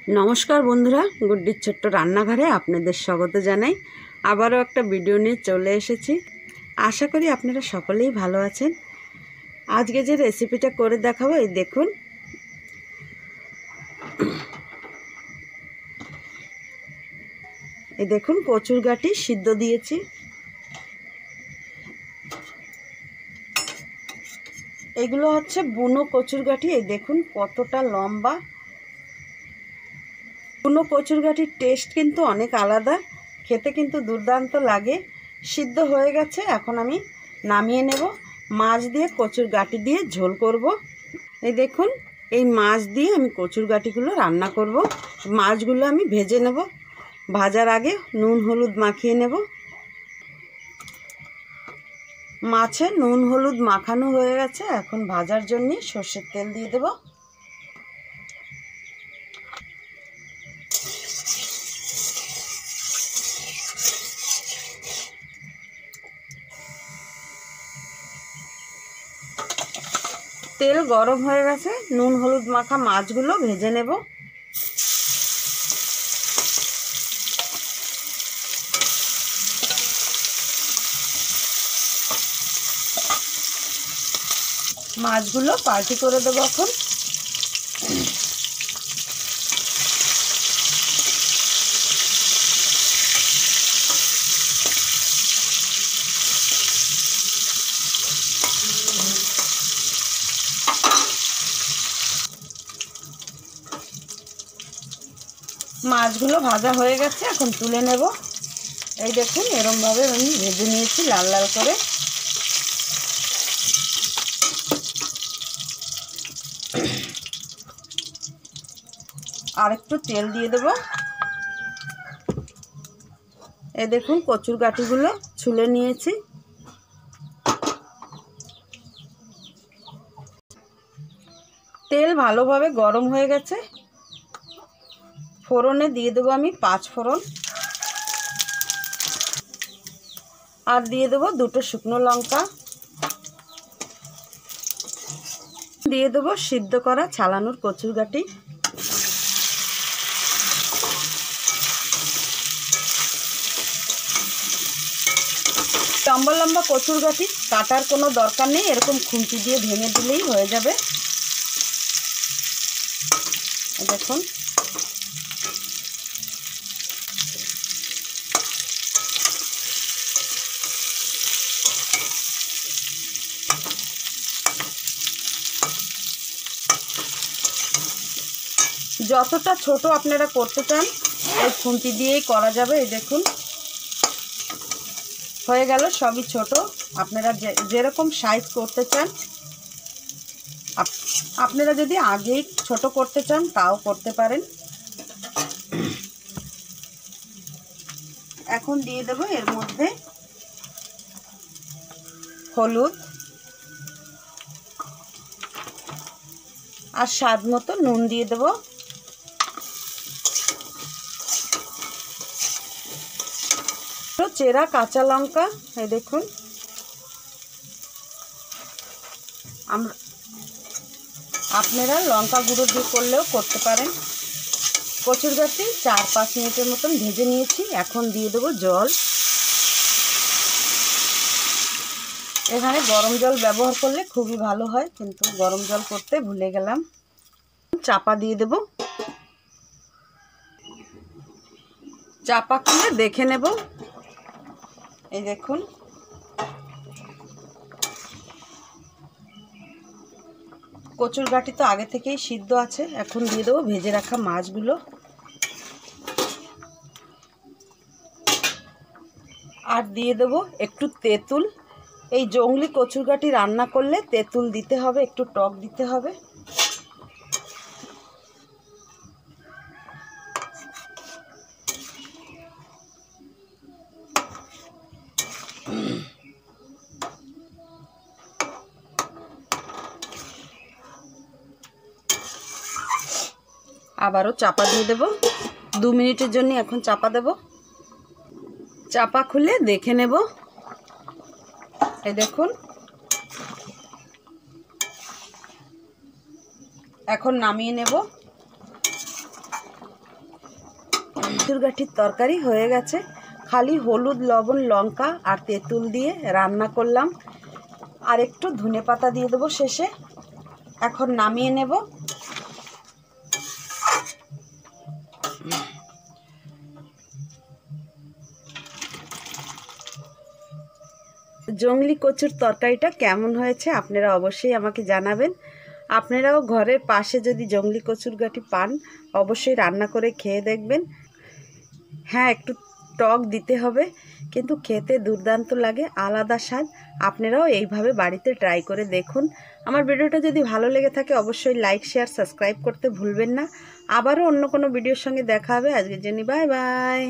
नमस्कार बंधुरा गुड्डिर छोट्ट रान्नाघरे आपनादेर स्वागत जानाई। आबारो एकटा भिडियो निये चले एसेछि। आशा करी आपनारा सकलेई भालो आछेन। आजके जे रेसिपिटा करे देखाबो एई देखुन। এই দেখুন কচুর গাঁটি সিদ্ধ দিয়েছি। এগুলো হচ্ছে বুনো কচুর গাঁটি। এই দেখুন কতটা লম্বা। বুনো কচুর গাঁটির টেস্ট কিন্তু অনেক আলাদা, খেতে কিন্তু দুর্দান্ত লাগে। সিদ্ধ হয়ে গেছে, এখন আমি নামিয়ে নেব। মাছ দিয়ে কচুর গাঁটি দিয়ে ঝোল করব। এই দেখুন এই মাছ দিয়ে আমি কচুর গাঁটিগুলো রান্না করব। মাছগুলো আমি ভেজে নেব। ভাজার আগে নুন হলুদ মাখিয়ে নেব। মাছে নুন হলুদ মাখানো হয়ে গেছে, এখন ভাজার জন্য সরষের তেল দিয়ে দেব। তেল গরম হয়ে গেছে, নুন হলুদ মাখা মাছগুলো ভেজে নেব। মাছগুলো পাল্টি করে দেবো এখন। মাছগুলো ভাজা হয়ে গেছে, এখন তুলে নেব। এই দেখুন এরকম ভাবে আমি ভেজে নিয়েছি লাল লাল করে। আর একটু তেল দিয়ে দেব। এই দেখুন কচুর গাঁটিগুলো ছুলে নিয়েছি। তেল ভালোভাবে গরম হয়ে গেছে। ফোড়নে দিয়ে দেবো আমি 5 ফোড়ন, আর দিয়ে দেবো 2টো শুকনো লঙ্কা, দিয়ে দেবো সিদ্ধ করা ছালানোর কচুর গাঁটি। লম্বা লম্বা কচুর গাঁটি কাটার কোনো দরকার নেই, এরকম খুন্তি দিয়ে ভেঙে দিলেই হয়ে যাবে। দেখুন যতটা ছোট আপনারা করতে চান এই খুন্তি দিয়েই করা যাবে। এই দেখুন হয়ে গেল, সবই ছোট। আপনারা যেরকম সাইজ করতে চান, আপনারা যদি আগেই ছোট করতে চান তাও করতে পারেন। এখন দিয়ে দেব এর মধ্যে হলুদ আর স্বাদ মতো নুন দিয়ে দেব। চেরা কাঁচা লঙ্কা, এই দেখুন আপনারা লঙ্কা গুঁড়ো দিয়ে করলেও করতে পারেন। কচুর গাঁটি 4-5 মিনিটের মতন ভেজে নিয়েছি, এখন দিয়ে দেবো জল। এখানে গরম জল ব্যবহার করলে খুবই ভালো হয়, কিন্তু গরম জল করতে ভুলে গেলাম। চাপা দিয়ে দেব। চাপা খুলে দেখে নেব। এই দেখুন কচুর গাঁটি তো আগে থেকেই সিদ্ধ আছে। এখন দিয়ে দেবো ভেজে রাখা মাছগুলো, আর দিয়ে দেবো একটু তেঁতুল। এই জংলি কচুর গাঁটি রান্না করলে তেঁতুল দিতে হবে, একটু টক দিতে হবে। আবারও চাপা দিয়ে দেব 2 মিনিটের জন্য। এখন চাপা দেব। চাপা খুলে দেখে নেব। এই দেখুন এখন নামিয়ে নেব। কচুর গাঠির তরকারি হয়ে গেছে। খালি হলুদ, লবণ, লঙ্কা আর তেঁতুল দিয়ে রান্না করলাম। আর একটু ধনেপাতা দিয়ে দেবো শেষে। এখন নামিয়ে নেব। জংলি কচুর তরকারিটা কেমন হয়েছে আপনারা অবশ্যই আমাকে জানাবেন। আপনারাও ঘরের পাশে যদি জংলি কচুর গাঠি পান অবশ্যই রান্না করে খেয়ে দেখবেন। হ্যাঁ, একটু টক দিতে হবে, কিন্তু খেতে দুর্দান্ত লাগে, আলাদা স্বাদ। আপনারাও এইভাবে বাড়িতে ট্রাই করে দেখুন। আমার ভিডিওটা যদি ভালো লেগে থাকে অবশ্যই লাইক, শেয়ার, সাবস্ক্রাইব করতে ভুলবেন না। আবারও অন্য কোনো ভিডিওর সঙ্গে দেখা হবে। আজকের জন্য বাই বাই।